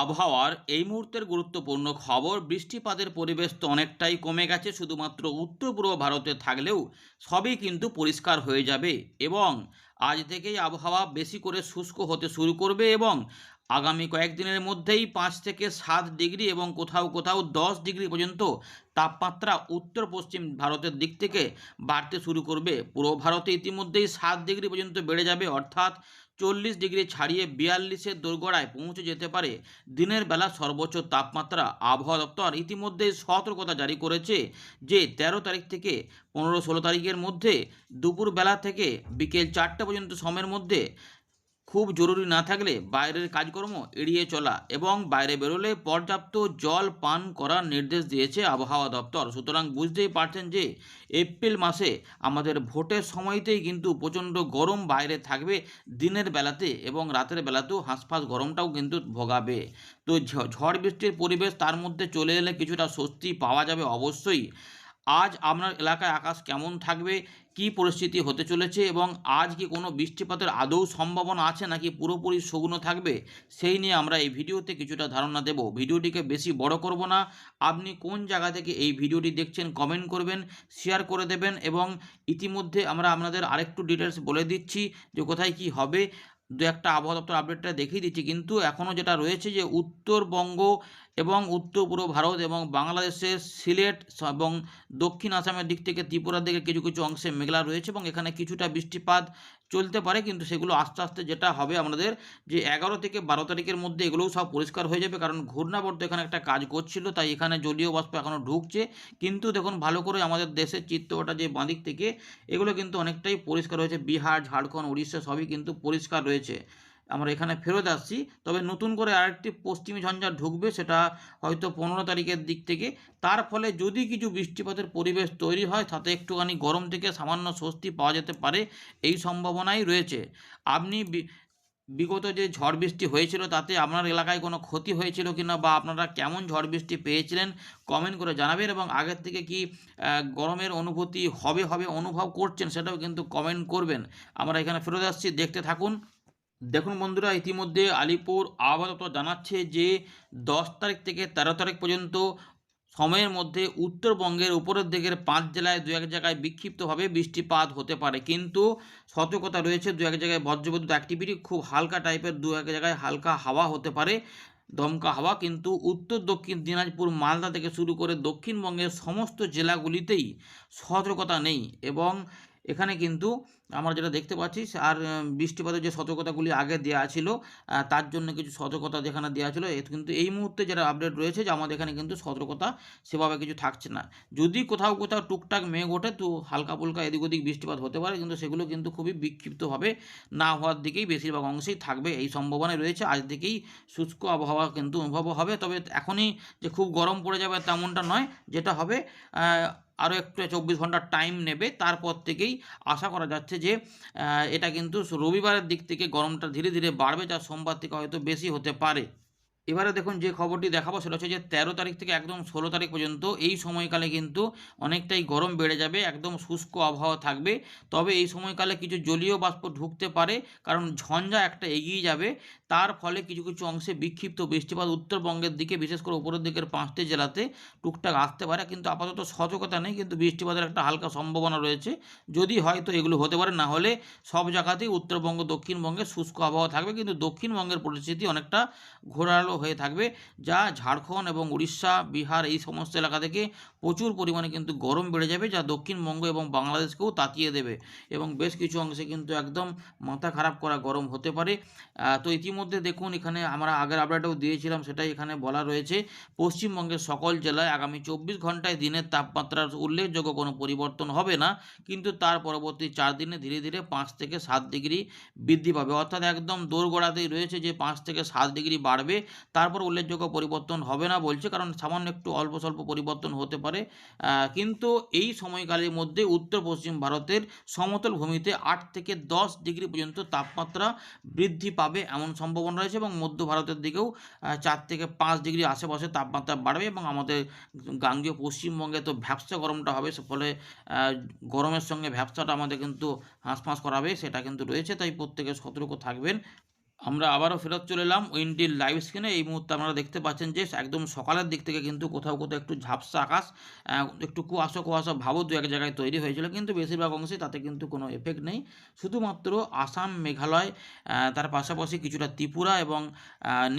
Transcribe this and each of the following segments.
আবহাওয়ার এই মুহূর্তের গুরুত্বপূর্ণ খবর, বৃষ্টিপাতের পরিবেশ তো অনেকটাই কমে গেছে, শুধুমাত্র উত্তর পূর্ব ভারতে থাকলেও সবই কিন্তু পরিষ্কার হয়ে যাবে এবং আজ থেকেই আবহাওয়া বেশি করে শুষ্ক হতে শুরু করবে এবং আগামী কয়েকদিনের মধ্যেই 5 থেকে 7 ডিগ্রি এবং কোথাও কোথাও 10 ডিগ্রি পর্যন্ত তাপমাত্রা উত্তর পশ্চিম ভারতের দিক থেকে বাড়তে শুরু করবে। পূর্ব ভারতে ইতিমধ্যেই 7 ডিগ্রি পর্যন্ত বেড়ে যাবে, অর্থাৎ 40 ডিগ্রি ছাড়িয়ে 42-এর দোরগোড়ায় পৌঁছে যেতে পারে দিনের বেলা সর্বোচ্চ তাপমাত্রা। আবহাওয়া দপ্তর ইতিমধ্যে সতর্কতা জারি করেছে যে 13 তারিখ থেকে 15-16 তারিখের মধ্যে দুপুরবেলা থেকে বিকেল 4টে পর্যন্ত সময়ের মধ্যে খুব জরুরি না থাকলে বাইরের কাজকর্ম এড়িয়ে চলা এবং বাইরে বেরোলে পর্যাপ্ত জল পান করার নির্দেশ দিয়েছে আবহাওয়া দপ্তর। সুতরাং বুঝতেই পারছেন যে এপ্রিল মাসে আমাদের ভোটের সময়তেই কিন্তু প্রচণ্ড গরম বাইরে থাকবে দিনের বেলাতে এবং রাতের বেলাতেও হাঁসফাঁস গরমটাও কিন্তু ভোগাবে। তো ঝড় বৃষ্টির পরিবেশ তার মধ্যে চলে এলে কিছুটা স্বস্তি পাওয়া যাবে অবশ্যই। আজ আপনার এলাকায় আকাশ কেমন থাকবে, কী পরিস্থিতি হতে চলেছে এবং আজ কি কোনো বৃষ্টিপাতের আদৌ সম্ভাবনা আছে নাকি পুরোপুরি শুকনো থাকবে, সেই নিয়ে আমরা এই ভিডিওতে কিছুটা ধারণা দেব। ভিডিওটিকে বেশি বড় করব না। আপনি কোন জায়গা থেকে এই ভিডিওটি দেখছেন কমেন্ট করবেন, শেয়ার করে দেবেন এবং ইতিমধ্যে আমরা আপনাদের আরেকটু ডিটেলস বলে দিচ্ছি যে কোথায় কি হবে। দু একটা আবহাওয়া দপ্তর আপডেটটা দেখিয়ে দিচ্ছি, কিন্তু এখনও যেটা রয়েছে যে উত্তরবঙ্গ এবং উত্তর পূর্ব ভারত এবং বাংলাদেশের সিলেট এবং দক্ষিণ আসামের দিক থেকে ত্রিপুরার দিকে কিছু কিছু অংশে মেঘলা রয়েছে এবং এখানে কিছুটা বৃষ্টিপাত চলতে পারে, কিন্তু সেগুলো আস্তে আস্তে যেটা হবে আমাদের যে 11 থেকে 12 তারিখের মধ্যে এগুলোও সব পরিষ্কার হয়ে যাবে, কারণ ঘূর্ণাবর্ত এখানে একটা কাজ করছিল, তাই এখানে জলীয় বাষ্প এখনও ঢুকছে। কিন্তু দেখুন ভালো করে আমাদের দেশের চিত্রটা যে বাঁদিক থেকে এগুলো কিন্তু অনেকটাই পরিষ্কার হয়েছে, বিহার, ঝাড়খণ্ড, উড়িষ্যা সবই কিন্তু পরিষ্কার রয়েছে। আমরা এখানে ফেরত আসছি, তবে নতুন করে আরেকটি পশ্চিমী ঝঞ্ঝা ঢুকবে, সেটা হয়তো 15 তারিখের দিক থেকে। তার ফলে যদি কিছু বৃষ্টিপাতের পরিবেশ তৈরি হয় তাতে একটুখানি গরম থেকে সামান্য স্বস্তি পাওয়া যেতে পারে, এই সম্ভাবনাই রয়েছে। আপনি বিগত যে ঝড় বৃষ্টি হয়েছিল তাতে আপনার এলাকায় কোনো ক্ষতি হয়েছিল কিনা বা আপনারা কেমন ঝড় বৃষ্টি পেয়েছিলেন কমেন্ট করে জানাবেন এবং আগের থেকে কি গরমের অনুভূতি হবে অনুভব করছেন সেটাও কিন্তু কমেন্ট করবেন। আমরা এখানে ফেরত আসছি, দেখতে থাকুন। দেখুন বন্ধুরা, ইতিমধ্যে আলিপুর আবহাওয়া দপ্তর জানাচ্ছে যে 10 তারিখ থেকে 13 তারিখ পর্যন্ত সময়ের মধ্যে উত্তরবঙ্গের উপরের দিকের 5 জেলায় দু এক জায়গায় বিক্ষিপ্তভাবে বৃষ্টিপাত হতে পারে, কিন্তু সতর্কতা রয়েছে দু এক জায়গায় বজ্রবিদ্যুৎ অ্যাক্টিভিটি, খুব হালকা টাইপের দু এক জায়গায় হালকা হাওয়া হতে পারে, দমকা হাওয়া। কিন্তু উত্তর দক্ষিণ দিনাজপুর, মালদা থেকে শুরু করে দক্ষিণবঙ্গের সমস্ত জেলাগুলিতেই সতর্কতা নেই এবং এখানে কিন্তু আমরা যেটা দেখতে পাচ্ছি আর বৃষ্টিপাতের যে সতর্কতাগুলি আগে দেওয়া ছিল তার জন্য কিছু সতর্কতা যেখানে দেওয়া ছিল, কিন্তু এই মুহূর্তে যেটা আপডেট রয়েছে যে আমাদের এখানে কিন্তু সতর্কতা সেভাবে কিছু থাকছে না। যদি কোথাও কোথাও টুকটাক মেঘ ওঠে তো হালকা ফুলকা এদিক ওদিক বৃষ্টিপাত হতে পারে, কিন্তু সেগুলো কিন্তু খুবই বিক্ষিপ্তভাবে না হওয়ার দিকেই বেশিরভাগ অংশেই থাকবে, এই সম্ভাবনাই রয়েছে। আজ থেকেই শুষ্ক আবহাওয়া কিন্তু অনুভব হবে, তবে এখনই যে খুব গরম পড়ে যাবে তেমনটা নয়, যেটা হবে আরও একটু 24 ঘন্টার টাইম নেবে, তারপর থেকেই আশা করা যাচ্ছে যে এটা কিন্তু রবিবারের দিক থেকে গরমটা ধীরে ধীরে বাড়বে, যা সোমবার থেকে হয়তো বেশি হতে পারে। এবারে দেখুন যে খবরটি দেখাবো সেটা হচ্ছে যে 13 তারিখ থেকে একদম 16 তারিখ পর্যন্ত এই সময়কালে কিন্তু অনেকটাই গরম বেড়ে যাবে, একদম শুষ্ক আবহাওয়া থাকবে। তবে এই সময়কালে কিছু জলীয় বাষ্প ঢুকতে পারে, কারণ ঝঞ্ঝা একটা এগিয়ে যাবে, তার ফলে কিছু কিছু অংশে বিক্ষিপ্ত বৃষ্টিপাত উত্তরবঙ্গের দিকে, বিশেষ করে উপরের দিকের 5টি জেলাতে টুকটাক আসতে পারে, কিন্তু আপাতত সতর্কতা নেই, কিন্তু বৃষ্টিপাতের একটা হালকা সম্ভাবনা রয়েছে। যদি হয় তো এগুলো হতে পারে, না হলে সব জায়গাতেই উত্তরবঙ্গ দক্ষিণবঙ্গে শুষ্ক আবহাওয়া থাকবে, কিন্তু দক্ষিণবঙ্গের পরিস্থিতি অনেকটা ঘোরালো হয়ে থাকবে, যা ঝাড়খণ্ড এবং উড়িষ্যা, বিহার এই সমস্ত এলাকা থেকে প্রচুর পরিমাণে কিন্তু গরম বেড়ে যাবে, যা দক্ষিণবঙ্গ এবং বাংলাদেশকেও তাতিয়ে দেবে এবং বেশ কিছু অংশে কিন্তু একদম মাথা খারাপ করা গরম হতে পারে। তো ইতিমধ্যে দেখুন এখানে আমরা আগের আপডেটেও দিয়েছিলাম, সেটাই এখানে বলা রয়েছে। পশ্চিমবঙ্গের সকল জেলায় আগামী 24 ঘন্টায় দিনের তাপমাত্রার উল্লেখযোগ্য কোনো পরিবর্তন হবে না, কিন্তু তার পরবর্তী 4 দিনে ধীরে ধীরে 5 থেকে 7 ডিগ্রি বৃদ্ধি পাবে, অর্থাৎ একদম দোরগোড়াতেই রয়েছে যে 5 থেকে 7 ডিগ্রি বাড়বে, তারপর উল্লেখযোগ্য পরিবর্তন হবে না বলছে, কারণ সামান্য একটু অল্প স্বল্প পরিবর্তন হতে পারে। কিন্তু এই সময়কালের মধ্যে উত্তর পশ্চিম ভারতের সমতল ভূমিতে 8 থেকে 10 ডিগ্রি পর্যন্ত তাপমাত্রা বৃদ্ধি পাবে এমন সম্ভাবনা রয়েছে এবং মধ্য ভারতের দিকেও 4 থেকে 5 ডিগ্রি আশেপাশে তাপমাত্রা বাড়বে এবং আমাদের গাঙ্গেয় পশ্চিমবঙ্গে তো ভ্যাপসা গরমটা হবে, ফলে গরমের সঙ্গে ভ্যাপসাটা আমাদের কিন্তু হাঁসফাঁস করাবে, সেটা কিন্তু রয়েছে, তাই প্রত্যেকে সতর্ক থাকবেন। আমরা আবারও ফেরত চলে এলাম উইন্ডির লাইভ স্ক্রিনে। এই মুহূর্তে আপনারা দেখতে পাচ্ছেন যে একদম সকালের দিক থেকে কিন্তু কোথাও, কোথাও একটু ঝাপসা আকাশ, একটু কুয়াশা, কুয়াশা ভাবও দু এক জায়গায় তৈরি হয়েছিল। কিন্তু বেশিরভাগ অংশেই তাতে কিন্তু কোনো এফেক্ট নেই। শুধুমাত্র আসাম, মেঘালয়, তার পাশাপাশি কিছুটা ত্রিপুরা এবং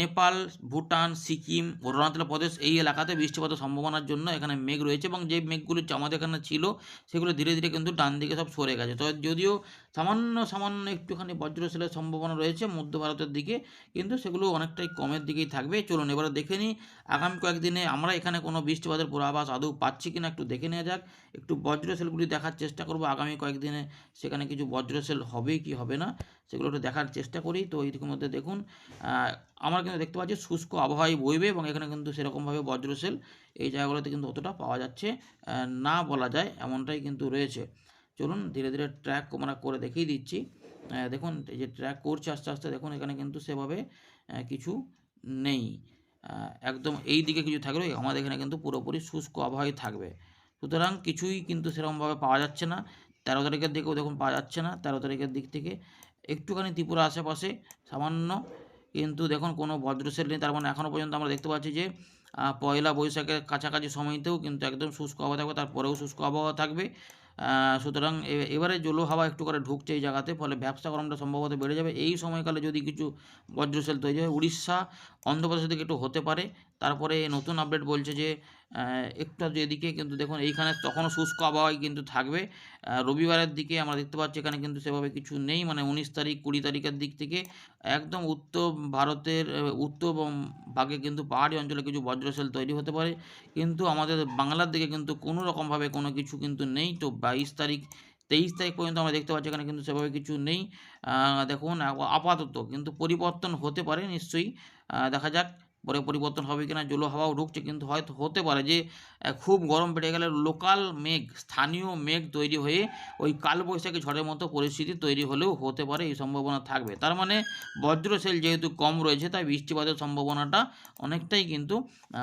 নেপাল, ভুটান, সিকিম, অরুণাচল প্রদেশ এই এলাকাতে বৃষ্টিপাতের সম্ভাবনার জন্য এখানে মেঘ রয়েছে এবং যে মেঘগুলো আমাদের এখানে ছিল সেগুলো ধীরে, ধীরে কিন্তু ডান দিকে সব সরে গেছে। তো যদিও সামান্য, সামান্য একটুখানি বজ্রসেলের সম্ভাবনা রয়েছে মধ্য ভারতের দিকে, কিন্তু সেগুলো অনেকটাই কমের দিকেই থাকবে। চলুন এবারে দেখে নিই আগামী কয়েকদিনে আমরা এখানে কোনো বৃষ্টিপাতের পূর্বাভাস আদৌ পাচ্ছি কিনা একটু দেখে নেওয়া যাক। একটু বজ্রসেলগুলি দেখার চেষ্টা করব আগামী কয়েকদিনে সেখানে কিছু বজ্রসেল হবে কি হবে না সেগুলো একটু দেখার চেষ্টা করি। তো এইদিকের মধ্যে দেখুন আমরা কিন্তু দেখতে পাচ্ছি শুষ্ক আবহাওয়াই বইবে এবং এখানে কিন্তু সেরকমভাবে বজ্রসেল এই জায়গাগুলোতে কিন্তু অতটা পাওয়া যাচ্ছে না বলা যায়, এমনটাই কিন্তু রয়েছে। চলুন ধীরে, ধীরে ট্র্যাক আমরা করে দেখিয়ে দিচ্ছি। দেখুন এই যে ট্র্যাক করছে আস্তে, আস্তে দেখুন এখানে কিন্তু সেভাবে কিছু নেই। একদম এই দিকে কিছু থাকলেও আমাদের এখানে কিন্তু পুরোপুরি শুষ্ক আবহাওয়াই থাকবে। সুতরাং কিছুই কিন্তু সেরকমভাবে পাওয়া যাচ্ছে না। ১৩ তারিখের দিকেও দেখুন পাওয়া যাচ্ছে না। ১৩ তারিখের দিক থেকে একটুখানি ত্রিপুরা আশেপাশে সামান্য, কিন্তু দেখুন কোনো বজ্রসেল নেই। তার মানে এখনও পর্যন্ত আমরা দেখতে পাচ্ছি যে পয়লা বৈশাখের কাছাকাছি সময়তেও কিন্তু একদম শুষ্ক আবহাওয়া থাকবে, তারপরেও শুষ্ক আবহাওয়া থাকবে। সুতরাং এবারে জলো হাওয়া একটু করে ঢুকছে এই জায়গাতে, ফলে ভ্যাপসা গরমটা সম্ভবত বেড়ে যাবে। এই সময়কালে যদি কিছু বজ্রসেল তৈরি হয় উড়িষ্যা, অন্ধ্রপ্রদেশের দিকে একটু হতে পারে। তারপরে নতুন আপডেট বলছে যে একটু আধটু এদিকে, কিন্তু দেখুন এইখানে তখনও শুষ্ক আবহাওয়াই কিন্তু থাকবে। রবিবারের দিকে আমরা দেখতে পাচ্ছি এখানে কিন্তু সেভাবে কিছু নেই, মানে ১৯ তারিখ ২০ তারিখের দিক থেকে একদম উত্তর ভারতের উত্তর ভাগে কিন্তু পাহাড়ি অঞ্চলে কিছু বজ্রসেল তৈরি হতে পারে। কিন্তু আমাদের বাংলার দিকে কিন্তু কোনো রকমভাবে কোনো কিছু কিন্তু নেই। তো ২২ তারিখ ২৩ তারিখ পর্যন্ত আমরা দেখতে পাচ্ছি এখানে কিন্তু সেভাবে কিছু নেই। দেখুন আপাতত কিন্তু পরিবর্তন হতে পারে নিশ্চয়ই। দেখা যাক পরে পরিবর্তন হবে কিনা। জলো হাওয়াও ঢুকছে, কিন্তু হয়তো হতে পারে যে খুব গরম বেড়ে গেলে লোকাল মেঘ, স্থানীয় মেঘ তৈরি হয়ে ওই কালবৈশাখী ঝড়ের মতো পরিস্থিতি তৈরি হলেও হতে পারে, এই সম্ভাবনা থাকবে। তার মানে বজ্রসেল যেহেতু কম রয়েছে তাই বৃষ্টিপাতের সম্ভাবনাটা অনেকটাই কিন্তু আ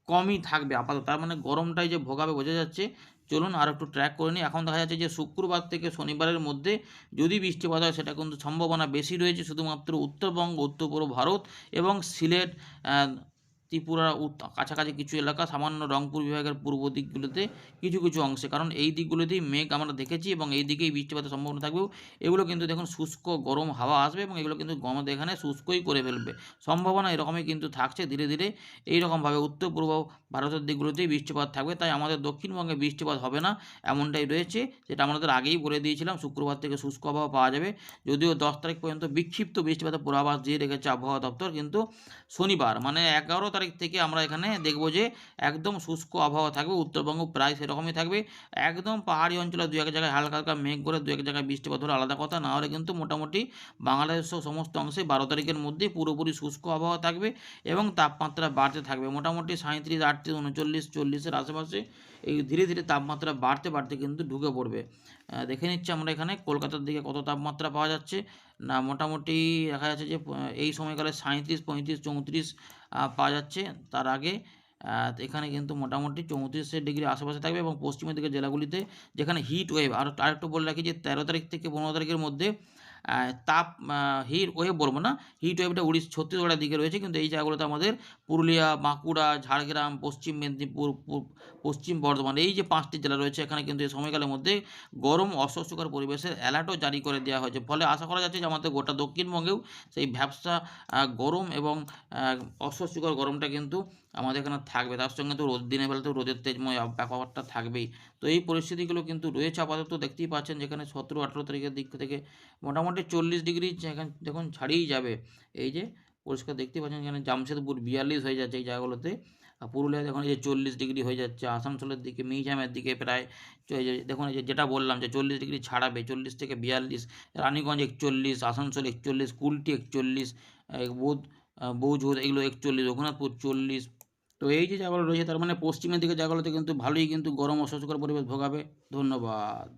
কমই থাকবে আপাতত। তার মানে গরমটাই যে ভোগাবে বোঝা যাচ্ছে। চলুন আর একটু ট্র্যাক করে নিই। এখন দেখা যাচ্ছে যে শুক্রবার থেকে শনিবারের মধ্যে যদি বৃষ্টিপাত হয় সেটা কিন্তু সম্ভাবনা বেশি রয়েছে শুধুমাত্র উত্তরবঙ্গ, উত্তর পূর্ব ভারত এবং সিলেট, আ ত্রিপুরার কাছাকাছি কিছু এলাকা, সামান্য রংপুর বিভাগের পূর্ব দিকগুলোতে কিছু, কিছু অংশে। কারণ এই দিকগুলোতেই মেঘ আমরা দেখেছি এবং এই দিকেই বৃষ্টিপাতের সম্ভাবনা থাকবেও। এগুলো কিন্তু দেখুন শুষ্ক গরম হাওয়া আসবে এবং এগুলো কিন্তু আমাদের এখানে শুষ্কই করে ফেলবে। সম্ভাবনা এরকমই কিন্তু থাকছে ধীরে, ধীরে এইরকমভাবে উত্তর পূর্ব ভারতের দিকগুলোতেই বৃষ্টিপাত থাকবে। তাই আমাদের দক্ষিণবঙ্গে বৃষ্টিপাত হবে না এমনটাই রয়েছে। যেটা আমাদের আগেই বলে দিয়েছিলাম, শুক্রবার থেকে শুষ্ক আবহাওয়া পাওয়া যাবে। যদিও ১০ তারিখ পর্যন্ত বিক্ষিপ্ত বৃষ্টিপাতের পূর্বাভাস দিয়ে রেখেছে আবহাওয়া দপ্তর, কিন্তু শনিবার মানে ১১ তারিখ থেকে আমরা এখানে দেখব যে একদম শুষ্ক আবহাওয়া থাকবে। উত্তরবঙ্গ প্রায় সেরকমই থাকবে। একদম পাহাড়ি অঞ্চলে দু এক জায়গায় হালকা, হালকা মেঘ করে দু এক জায়গায় বৃষ্টিপাত হলে আলাদা কথা। না হলে কিন্তু মোটামুটি বাংলাদেশসহ সমস্ত অংশে ১২ তারিখের মধ্যেই পুরোপুরি শুষ্ক আবহাওয়া থাকবে এবং তাপমাত্রা বাড়তে থাকবে। মোটামুটি ৩৭, ৩৮, ৩৯, ৪০ এর আশেপাশে এই ধীরে, ধীরে তাপমাত্রা বাড়তে, বাড়তে কিন্তু ঢুকে পড়বে। দেখে নিচ্ছি আমরা এখানে কলকাতার দিকে কত তাপমাত্রা পাওয়া যাচ্ছে। না মোটামুটি দেখা যাচ্ছে যে এই সময়কালে ৩৭, ৩৫, ৩৪ পাওয়া যাচ্ছে। তার আগে এখানে কিন্তু মোটামুটি ৩৪ ডিগ্রির আশেপাশে থাকবে এবং পশ্চিমের দিকের জেলাগুলিতে যেখানে হিট ওয়েভ, আরেকটু বলে রাখি যে ১৩ তারিখ থেকে ১৫ তারিখের মধ্যে তাপ হিট ওয়েভ বলব না, হিট ওয়েভটা ছত্তিশগড়ের দিকে রয়েছে, কিন্তু এই জায়গাগুলোতে আমাদের পুরুলিয়া, বাঁকুড়া, ঝাড়গ্রাম, পশ্চিম মেদিনীপুর, পশ্চিম বর্ধমান এই যে ৫টি জেলা রয়েছে এখানে কিন্তু এই সময়কালের মধ্যে গরম অস্বস্তিকর পরিবেশের অ্যালার্টও জারি করে দেওয়া হয়েছে। ফলে আশা করা যাচ্ছে যে আমাদের গোটা দক্ষিণবঙ্গেও সেই ভ্যাপসা গরম এবং অস্বস্তিকর গরমটা কিন্তু আমাদের এখানে থাকবে। তার সঙ্গে তো দিনের বেলাতেও রোদের তেজময় ব্যাপারটা থাকবেই। তো এই পরিস্থিতিগুলো কিন্তু রয়েছে আপাতত, দেখতেই পাচ্ছেন যেখানে ১৭-১৮ তারিখের দিক থেকে মোটামুটি ৪০ ডিগ্রি যেখানে দেখুন ছাড়িয়েই যাবে। এই যে পরিষ্কার দেখতেই পাচ্ছেন এখানে জামশেদপুর ৪২ হয়ে যাচ্ছে এই জায়গাগুলোতে। পুরুলিয়ায় দেখুন এই যে ৪০ ডিগ্রি হয়ে যাচ্ছে, আসানসোলের দিকে, মিহিজামের দিকে প্রায় এই যে দেখুন এই যে যেটা বললাম যে ৪০ ডিগ্রি ছাড়াবে, ৪০ থেকে ৪২, রানীগঞ্জ ৪১, আসানসোল ৪১, কুলটি ৪১, বৌঝোর এগুলো ৪১, রঘুনাথপুর ৪০। তো এই যে জায়গাগুলো রয়েছে তার মানে পশ্চিমের দিকে জায়গাগুলোতে কিন্তু ভালোই কিন্তু গরম অস্বস্তিকর পরিবেশ ভোগাবে। ধন্যবাদ।